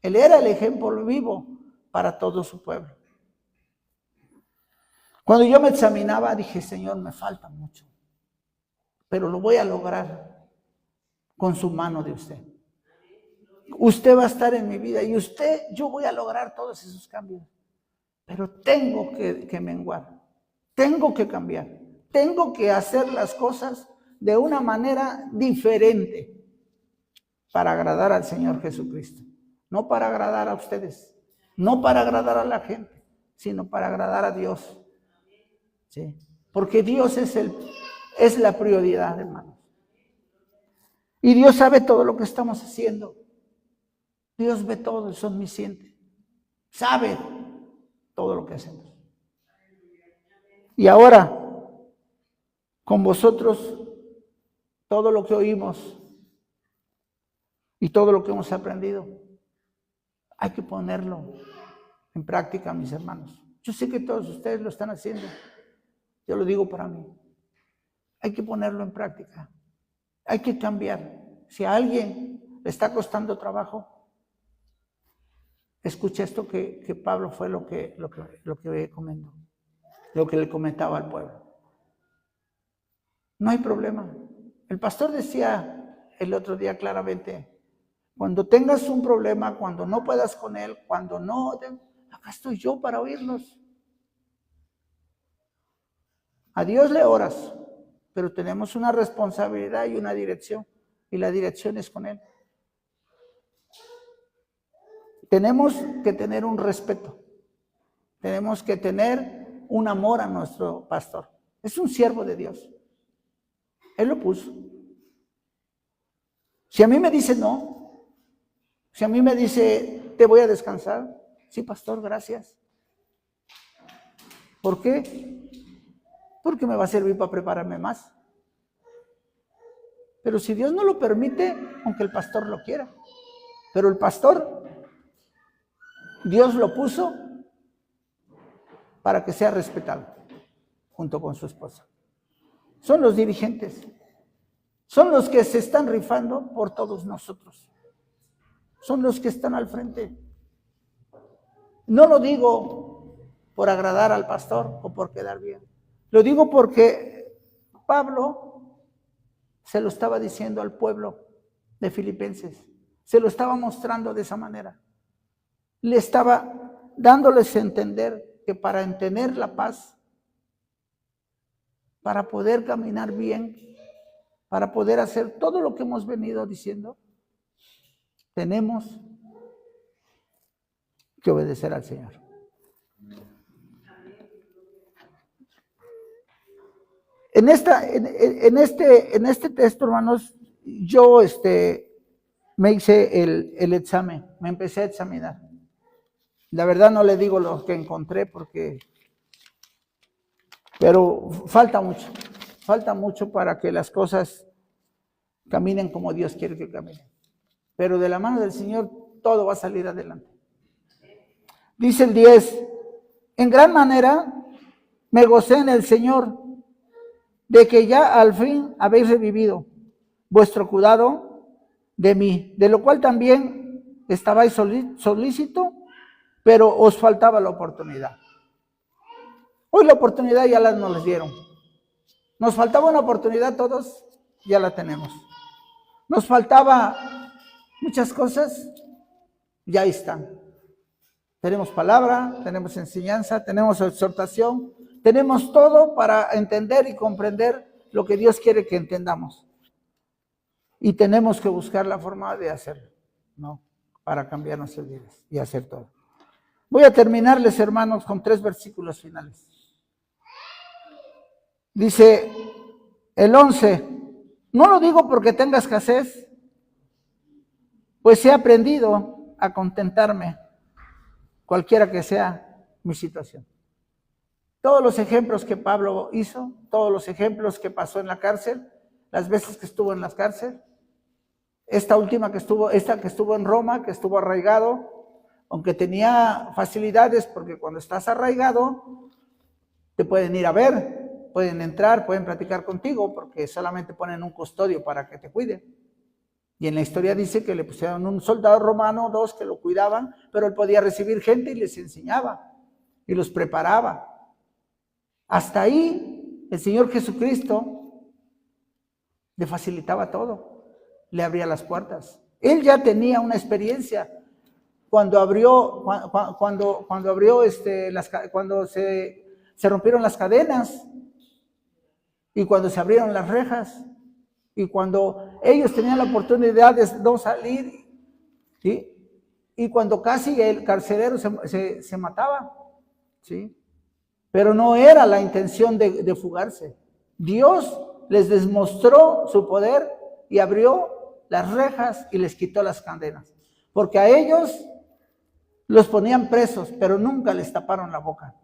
Él era el ejemplo vivo para todo su pueblo. Cuando yo me examinaba, dije, Señor, me falta mucho, pero lo voy a lograr con su mano de usted. Usted va a estar en mi vida y yo voy a lograr todos esos cambios, pero tengo que menguar, tengo que cambiar, tengo que hacer las cosas de una manera diferente para agradar al Señor Jesucristo. No para agradar a ustedes, no para agradar a la gente, sino para agradar a Dios. ¿Sí? Porque Dios es la prioridad, hermanos. Y Dios sabe todo lo que estamos haciendo. Dios ve todo, es omnisciente. Sabe todo lo que hacemos. Y ahora, con vosotros, todo lo que oímos y todo lo que hemos aprendido, hay que ponerlo en práctica, mis hermanos. Yo sé que todos ustedes lo están haciendo. Yo lo digo para mí. Hay que ponerlo en práctica. Hay que cambiar. Si a alguien le está costando trabajo, escucha esto que Pablo fue lo que comentó, lo que le comentaba al pueblo. No hay problema. El pastor decía el otro día claramente, cuando tengas un problema, cuando no puedas con él, cuando no, acá estoy yo para oírlos. A Dios le oras, pero tenemos una responsabilidad y una dirección, y la dirección es con Él. Tenemos que tener un respeto, tenemos que tener un amor a nuestro pastor. Es un siervo de Dios. Él lo puso. Si a mí me dice no, si a mí me dice te voy a descansar, sí, pastor, gracias. ¿Por qué? Porque me va a servir para prepararme más. Pero si Dios no lo permite, aunque el pastor lo quiera. Pero el pastor, Dios lo puso para que sea respetado, junto con su esposa. Son los dirigentes. Son los que se están rifando por todos nosotros. Son los que están al frente. No lo digo por agradar al pastor o por quedar bien. Lo digo porque Pablo se lo estaba diciendo al pueblo de Filipenses. Se lo estaba mostrando de esa manera. Le estaba dándoles a entender que para tener la paz, para poder caminar bien, para poder hacer todo lo que hemos venido diciendo, tenemos que obedecer al Señor. En este texto, hermanos, yo me hice el examen, me empecé a examinar. La verdad no le digo lo que encontré pero falta mucho para que las cosas caminen como Dios quiere que caminen. Pero de la mano del Señor todo va a salir adelante. Dice el 10, en gran manera me gocé en el Señor de que ya al fin habéis revivido vuestro cuidado de mí, de lo cual también estabais solícito, pero os faltaba la oportunidad. Hoy la oportunidad ya nos la dieron. Nos faltaba una oportunidad todos, ya la tenemos. Nos faltaba muchas cosas, ya están. Tenemos palabra, tenemos enseñanza, tenemos exhortación, tenemos todo para entender y comprender lo que Dios quiere que entendamos. Y tenemos que buscar la forma de hacerlo, ¿no? Para cambiar nuestras vidas y hacer todo. Voy a terminarles, hermanos, con 3 versículos finales. Dice el 11, no lo digo porque tenga escasez, pues he aprendido a contentarme, cualquiera que sea mi situación. Todos los ejemplos que Pablo hizo, todos los ejemplos que pasó en la cárcel, las veces que estuvo en la cárcel, esta que estuvo en Roma, que estuvo arraigado, aunque tenía facilidades, porque cuando estás arraigado, te pueden ir a ver, pueden entrar, pueden platicar contigo, porque solamente ponen un custodio para que te cuide. Y en la historia dice que le pusieron un soldado romano, 2 que lo cuidaban, pero él podía recibir gente y les enseñaba y los preparaba. Hasta ahí el Señor Jesucristo le facilitaba todo, le abría las puertas. Él ya tenía una experiencia cuando se rompieron las cadenas y cuando se abrieron las rejas. Y cuando ellos tenían la oportunidad de no salir, ¿sí? Y cuando casi el carcelero se mataba, ¿sí? Pero no era la intención de fugarse. Dios les demostró su poder y abrió las rejas y les quitó las cadenas. Porque a ellos los ponían presos, pero nunca les taparon la boca.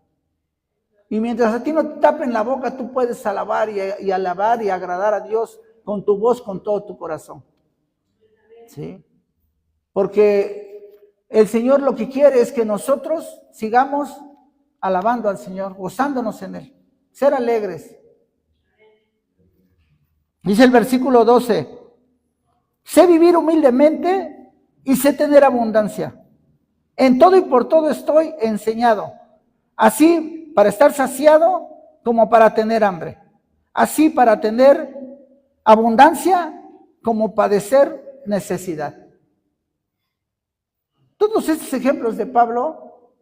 Y mientras a ti no te tapen la boca, tú puedes alabar y alabar y agradar a Dios con tu voz, con todo tu corazón. ¿Sí? Porque el Señor lo que quiere es que nosotros sigamos alabando al Señor, gozándonos en Él, ser alegres. Dice el versículo 12, sé vivir humildemente y sé tener abundancia. En todo y por todo estoy enseñado, así para estar saciado como para tener hambre, así para tener abundancia como padecer necesidad. Todos estos ejemplos de Pablo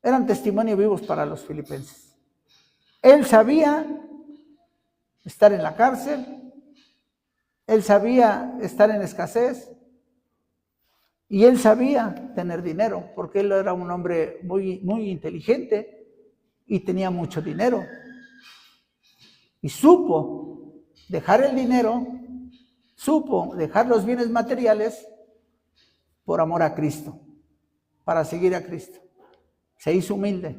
eran testimonio vivos para los filipenses. Él sabía estar en la cárcel, él sabía estar en escasez y él sabía tener dinero, porque él era un hombre muy, muy inteligente y tenía mucho dinero. Y supo dejar el dinero, supo dejar los bienes materiales por amor a Cristo, para seguir a Cristo. Se hizo humilde.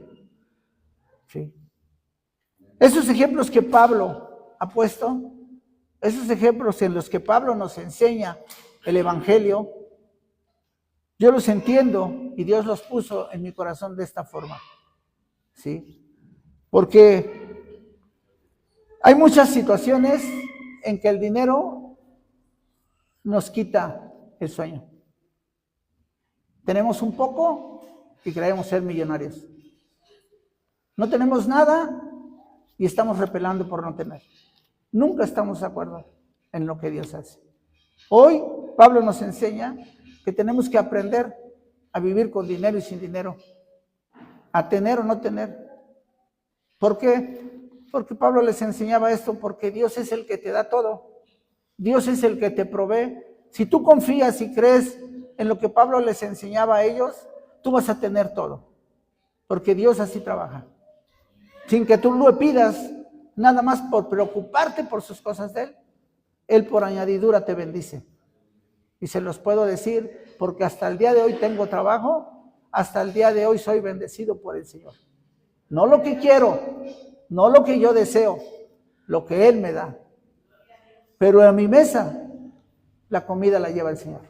¿Sí? Esos ejemplos que Pablo ha puesto Esos ejemplos en los que Pablo nos enseña el Evangelio, yo los entiendo y Dios los puso en mi corazón de esta forma. ¿Sí? Porque hay muchas situaciones en que el dinero nos quita el sueño. Tenemos un poco y creemos ser millonarios. No tenemos nada y estamos repelando por no tener. Nunca estamos de acuerdo en lo que Dios hace. Hoy Pablo nos enseña que tenemos que aprender a vivir con dinero y sin dinero, a tener o no tener. ¿Por qué? Porque Pablo les enseñaba esto, porque Dios es el que te da todo. Dios es el que te provee. Si tú confías y crees en lo que Pablo les enseñaba a ellos, tú vas a tener todo, porque Dios así trabaja. Sin que tú lo pidas, nada más por preocuparte por sus cosas de Él por añadidura te bendice. Y se los puedo decir porque hasta el día de hoy tengo trabajo, hasta el día de hoy soy bendecido por el Señor. No lo que quiero, no lo que yo deseo, lo que Él me da. Pero a mi mesa, la comida la lleva el Señor.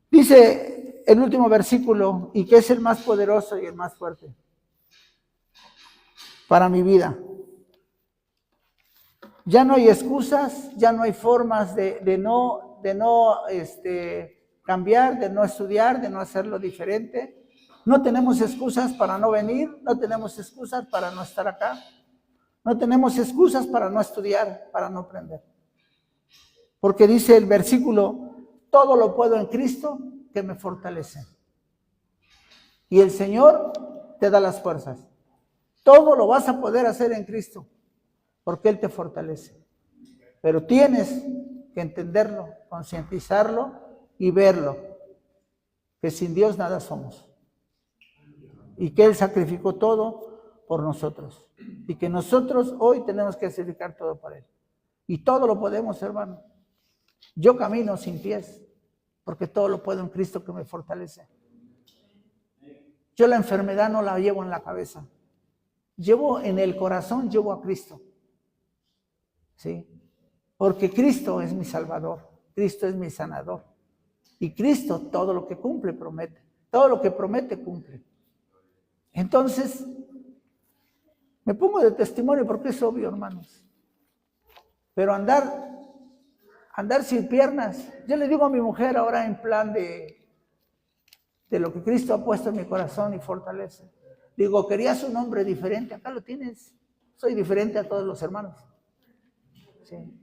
Dice el último versículo, y que es el más poderoso y el más fuerte para mi vida. Ya no hay excusas, ya no hay formas de no cambiar, de no estudiar, de no hacerlo diferente. No tenemos excusas para no venir, no tenemos excusas para no estar acá, no tenemos excusas para no estudiar, para no aprender. Porque dice el versículo, todo lo puedo en Cristo que me fortalece. Y el Señor te da las fuerzas. Todo lo vas a poder hacer en Cristo, porque Él te fortalece. Pero tienes que entenderlo, concientizarlo y verlo, que sin Dios nada somos. Y que Él sacrificó todo por nosotros. Y que nosotros hoy tenemos que sacrificar todo por Él. Y todo lo podemos, hermano. Yo camino sin pies, porque todo lo puedo en Cristo que me fortalece. Yo la enfermedad no la llevo en la cabeza. Llevo en el corazón, llevo a Cristo. ¿Sí? Porque Cristo es mi Salvador, Cristo es mi sanador. Y Cristo todo lo que cumple, promete. Todo lo que promete, cumple. Entonces, me pongo de testimonio porque es obvio, hermanos. Pero andar sin piernas. Yo le digo a mi mujer ahora en plan de lo que Cristo ha puesto en mi corazón y fortalece. Digo, querías un hombre diferente, acá lo tienes. Soy diferente a todos los hermanos. Sí.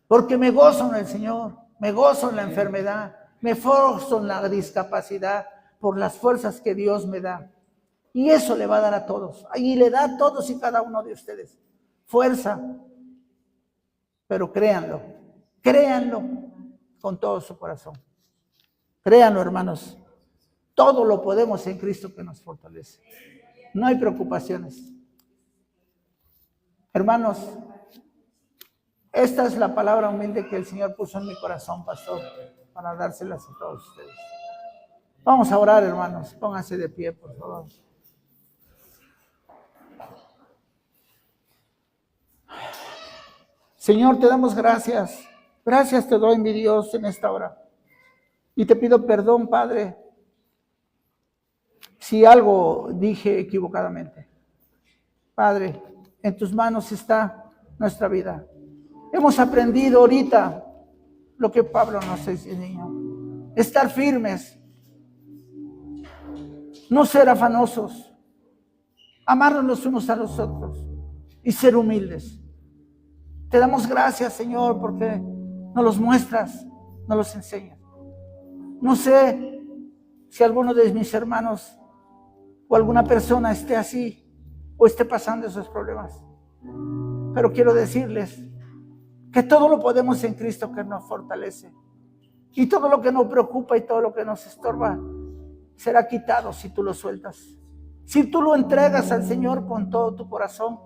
Porque me gozo en el Señor, me gozo en la enfermedad, me gozo en la discapacidad por las fuerzas que Dios me da. Y eso le va a dar a todos. Y le da a todos y cada uno de ustedes. Fuerza. Pero créanlo con todo su corazón. Créanlo, hermanos. Todo lo podemos en Cristo que nos fortalece. No hay preocupaciones. Hermanos, esta es la palabra humilde que el Señor puso en mi corazón, pastor, para dárselas a todos ustedes. Vamos a orar, hermanos. Pónganse de pie, por favor. Señor, te damos gracias. Gracias te doy, mi Dios, en esta hora. Y te pido perdón, Padre, si algo dije equivocadamente. Padre, en tus manos está nuestra vida. Hemos aprendido ahorita lo que Pablo nos enseñó. Estar firmes. No ser afanosos. Amarnos los unos a los otros. Y ser humildes. Te damos gracias, Señor, porque nos los muestras, nos los enseñas. No sé si alguno de mis hermanos o alguna persona esté así o esté pasando esos problemas. Pero quiero decirles que todo lo podemos en Cristo que nos fortalece. Y todo lo que nos preocupa y todo lo que nos estorba será quitado si tú lo sueltas. Si tú lo entregas al Señor con todo tu corazón,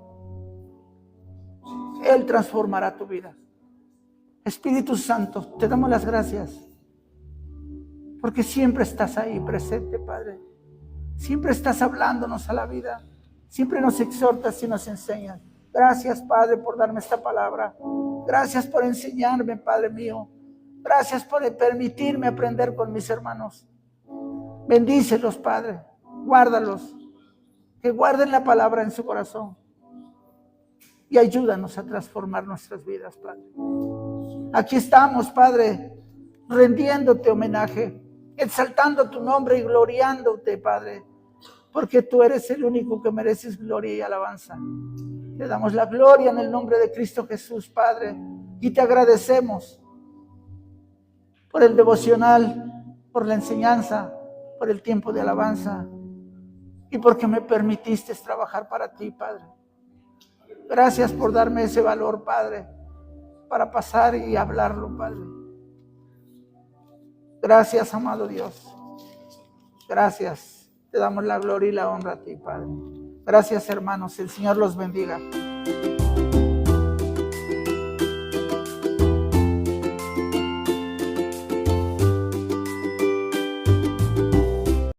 Él transformará tu vida. Espíritu Santo, te damos las gracias porque siempre estás ahí presente, Padre. Siempre estás hablándonos a la vida. Siempre nos exhortas y nos enseñas. Gracias, Padre, por darme esta palabra. Gracias por enseñarme, Padre mío. Gracias por permitirme aprender con mis hermanos. Bendícelos, Padre. Guárdalos. Que guarden la palabra en su corazón. Y ayúdanos a transformar nuestras vidas, Padre. Aquí estamos, Padre, rendiéndote homenaje, exaltando tu nombre y gloriándote, Padre, porque tú eres el único que mereces gloria y alabanza. Te damos la gloria en el nombre de Cristo Jesús, Padre, y te agradecemos por el devocional, por la enseñanza, por el tiempo de alabanza y porque me permitiste trabajar para ti, Padre. Gracias por darme ese valor, Padre, para pasar y hablarlo, Padre. Gracias, amado Dios. Gracias. Te damos la gloria y la honra a ti, Padre. Gracias, hermanos. El Señor los bendiga.